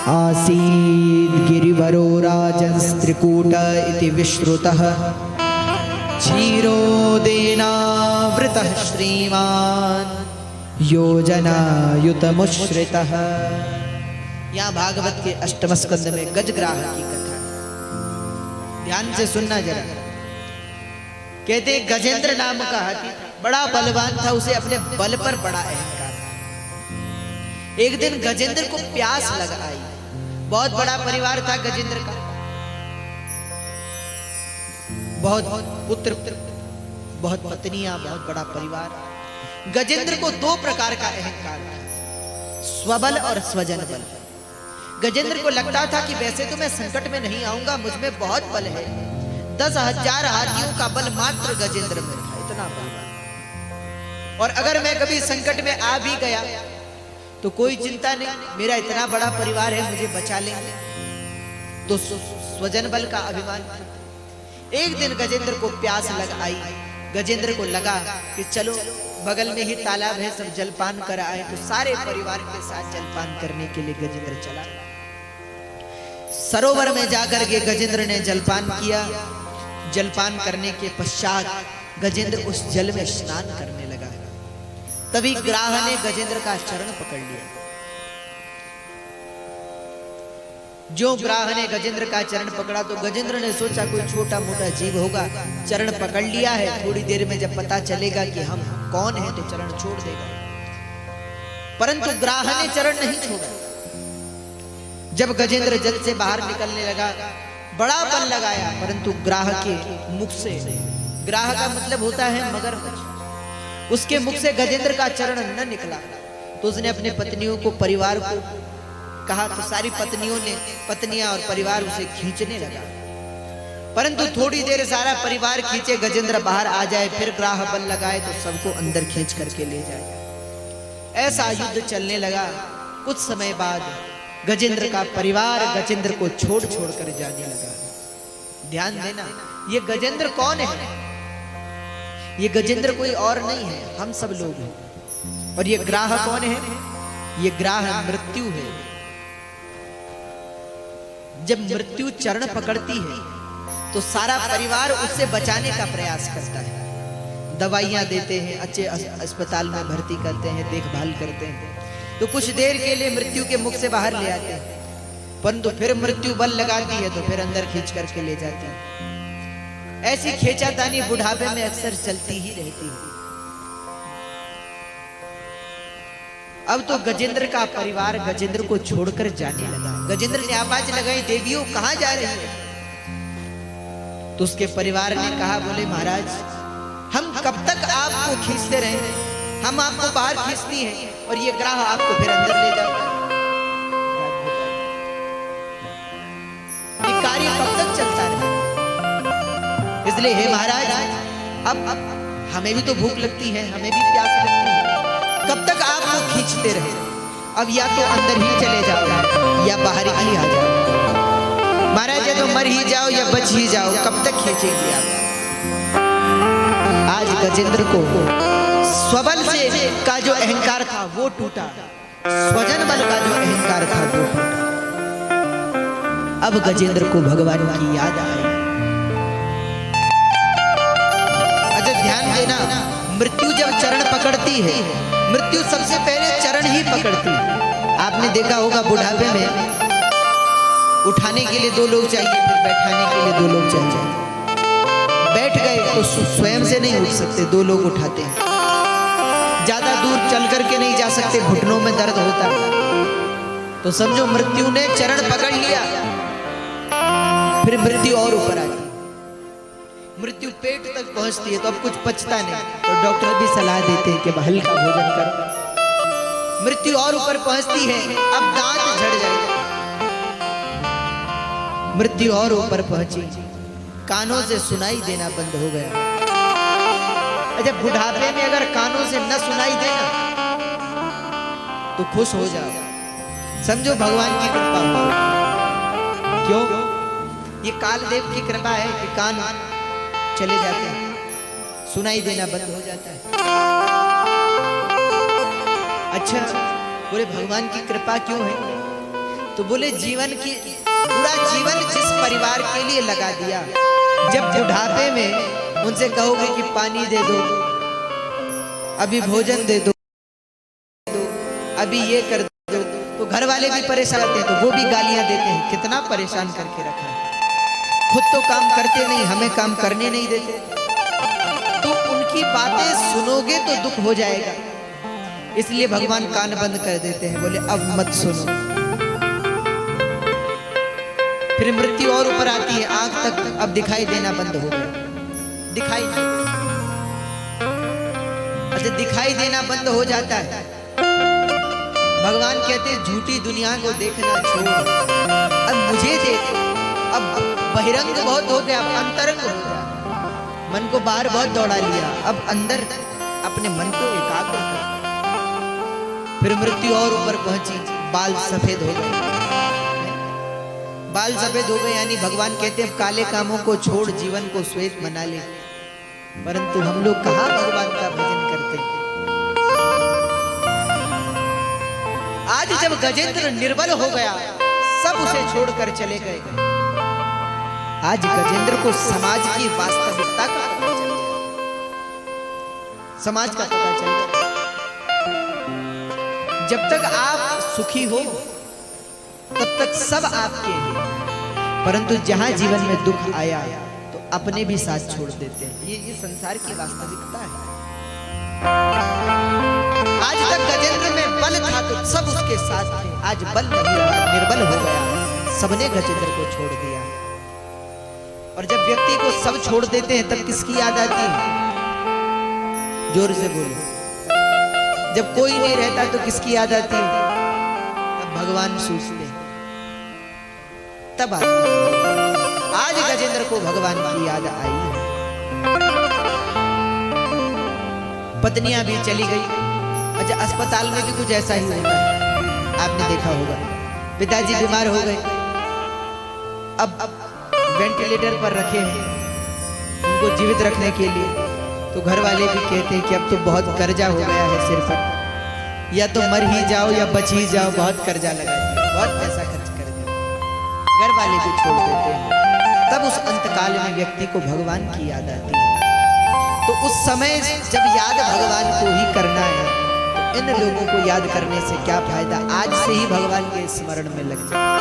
आसीद् गिरिवरो राजन्स्त्रिकूट इति विश्रुतः क्षीरोदेनावृतः श्रीमान् योजनायुतमुश्रितः। यहाँ भागवत के अष्टम स्कंद में गजग्राह की कथा, ध्यान से सुनना जरा। कहते गजेंद्र नाम का हाथी बड़ा बलवान था, उसे अपने बल पर बड़ा अहंकार था। एक दिन गजेंद्र को प्यास लग आई। बहुत बड़ा परिवार था गजेंद्र का, बहुत पुत्र, बहुत पत्नियां, बहुत बड़ा परिवार। गजेंद्र को दो प्रकार का अहंकार था, स्वबल और स्वजन बल। गजेंद्र को लगता था कि वैसे तो मैं संकट में नहीं आऊंगा, मुझ में बहुत बल है। 10,000 हाथियों का बल मात्र गजेंद्र में था, इतना बलवान। और अगर मैं कभी संकट में आ भी गया तो कोई चिंता नहीं, मेरा इतना बड़ा परिवार है, मुझे बचा लेंगे। तो स्वजन बल का अभिमान था। एक दिन गजेंद्र को प्यास लग आई। गजेंद्र को लगा कि चलो बगल में ही तालाब है, सब जलपान कर आए। तो सारे परिवार के साथ जलपान करने के लिए गजेंद्र चला। सरोवर में जाकर के गजेंद्र ने जलपान किया। जलपान करने के पश्चात गजेंद्र उस जल में स्नान करने लगा। तभी ग्राह ने गजेंद्र का चरण पकड़ लिया। जो ग्राह ने गजेंद्र का चरण पकड़ा तो गजेंद्र ने सोचा कोई छोटा मोटा जीव होगा, चरण पकड़ लिया है, थोड़ी देर में जब पता चलेगा कि हम कौन हैं तो चरण छोड़ देगा। परंतु ग्राह ने चरण नहीं छोड़ा। जब गजेंद्र जल से बाहर निकलने लगा, बड़ा बल लगाया, परंतु ग्राह के मुख से, ग्राह का मतलब होता है मगरमच्छ, उसके मुख से गजेंद्र का चरण न निकला। तो उसने अपने पत्नियों को, परिवार को कहा, तो सारी पत्नियां और परिवार उसे खींचने लगा। परंतु थोड़ी देर सारा परिवार खींचे, गजेंद्र बाहर आ जाए, फिर ग्राह बल लगाए तो सबको अंदर खींच करके ले जाए। ऐसा युद्ध चलने लगा। कुछ समय बाद गजेंद्र का परिवार गजेंद्र को छोड़ छोड़ कर जाने लगा। ध्यान देना, ये गजेंद्र कौन है? ये गजेंद्र कोई और नहीं है, हम सब लोग हैं। और ये ग्राह कौन है? ये ग्राह मृत्यु है। जब मृत्यु चरण पकड़ती है तो सारा परिवार उससे बचाने का प्रयास करता है। दवाइयां देते हैं, अच्छे अस्पताल में भर्ती करते हैं, देखभाल करते हैं, तो कुछ देर के लिए मृत्यु के मुख से बाहर ले आते हैं। परंतु फिर मृत्यु बल लगाती है तो फिर अंदर खींच करके ले जाती है। ऐसी खींचातानी बुढ़ापे में अक्सर चलती ही रहती है। अब तो गजेंद्र का परिवार गजेंद्र को छोड़कर जाने लगा। गजेंद्र ने आवाज लगाई, देवियों कहां जा रही है? तो उसके परिवार ने कहा, बोले महाराज हम कब तक आपको खींचते रहेंगे? हम आपको बाहर खींचती हैं और ये ग्राह आपको फिर अंदर ले जाता है। ये कार्य कब तक चलता रहे? इसलिए हे महाराज, अब हमें भी तो भूख लगती है, हमें भी प्यास लगती है, कब तक आपको खींचते रहे? अब या तो अंदर ही चले जाओ या बाहर ही आ जाओ। महाराज या तो मर ही जाओ या बच ही जाओ, कब तक खींचेंगे आप? आज गजेंद्र को स्वबल से का जो अहंकार था वो टूटा, स्वजन बल का जो अहंकार था वो टूटा। अब गजेंद्र को भगवान की याद आई। अच्छा ध्यान देना, मृत्यु जब चरण पकड़ती है, मृत्यु सबसे पहले चरण ही पकड़ती है। आपने देखा होगा बुढ़ापे में उठाने के लिए 2 लोग चाहिए, फिर बैठाने के लिए 2 लोग चाहिए। बैठ गए तो स्वयं से नहीं उठ सकते, 2 लोग उठाते हैं। ज्यादा दूर चल करके नहीं जा सकते, घुटनों में दर्द होता है। तो समझो मृत्यु ने चरण पकड़ लिया, फिर मृत्यु और ऊपर आती, मृत्यु पेट तक पहुंचती है तो अब कुछ पचता नहीं, तो डॉक्टर भी सलाह देते हैं कि हल्का भोजन करो। मृत्यु और ऊपर पहुंचती है, अब दांत झड़ जाएगा। मृत्यु और ऊपर पहुंची, कानों से सुनाई देना बंद हो गया। जब बुढ़ापे में अगर कानों से न सुनाई देना तो खुश हो जाओ, समझो भगवान की कृपा हो। क्यों? ये कालदेव की कृपा है कि कान चले जाते हैं, सुनाई देना बंद हो जाता है। अच्छा, बोले भगवान की कृपा क्यों है? तो बोले जीवन की पूरा जीवन जिस परिवार के लिए लगा दिया, जब बुढ़ापे में उनसे कहोगे कि पानी दे दो, अभी भोजन दे दो, अभी ये कर दो, तो घर वाले भी परेशान करते हैं, तो वो भी गालियां देते हैं। कितना परेशान करके रखा है, खुद तो काम करते नहीं, हमें काम करने नहीं देते। तो उनकी बातें सुनोगे तो दुख हो जाएगा, इसलिए भगवान कान बंद कर देते हैं, बोले अब मत सुनो। फिर मृत्यु और ऊपर आती है, आंख तक अब दिखाई देना बंद हो गया, दिखाई नहीं। अच्छा, दिखाई देना बंद हो जाता है, भगवान कहते हैं झूठी दुनिया को देखना छोड़, अब मुझे देख। अब बहिरंग बहुत हो गया, अब अंतरंग हो गया, मन को बाहर बहुत दौड़ा लिया, अब अंदर अपने मन को एकाग्र कर। फिर मृत्यु और ऊपर पहुंची, बाल सफेद हो गए, बाल सफेद हो गए, यानी भगवान कहते हैं काले कामों को छोड़, जीवन को श्वेत बना ले। परंतु हम लोग कहाँ भगवान का भजन करते हैं। आज जब गजेंद्र निर्बल हो गया, सब उसे छोड़कर चले गए, आज गजेंद्र को समाज की वास्तविकता का पता चल गया, समाज का पता चल गया। जब तक आप सुखी हो तब तक सब आपके हैं, परंतु जहां जीवन में दुख आया तो अपने भी साथ छोड़ देते हैं। ये संसार की वास्तविकता है। आज तक गजेंद्र में बल था तो सब उसके साथ थे, आज बल नहीं रहा, निर्बल हो गया, सबने गजेंद्र को छोड़ दिया। और जब व्यक्ति को सब छोड़ देते हैं तब किसकी याद आती है? जोर से बोलो। जब कोई नहीं रहता तो किसकी याद आती है? तब भगवान सोचते हैं, तब आती है। आज गजेंद्र को भगवान की याद आई है। पत्नियां भी चली गई। अच्छा, अस्पताल में भी कुछ ऐसा ही होता है, आपने देखा होगा। पिताजी बीमार हो गए, अब वेंटिलेटर पर रखे हैं उनको जीवित रखने के लिए, तो घर वाले भी कहते हैं कि अब तो बहुत कर्जा हो गया है सिर पर, या तो मर ही जाओ या बच ही जाओ, बहुत कर्जा लगा दिया, बहुत पैसा खर्च कर दिया, घर वाले भी छोड़ देते हैं। तब उस अंतकाल में व्यक्ति को भगवान की याद आती है। तो उस समय जब याद भगवान को ही करना है, तो इन लोगों को याद करने से क्या फायदा, आज से ही भगवान के स्मरण में लग जाए।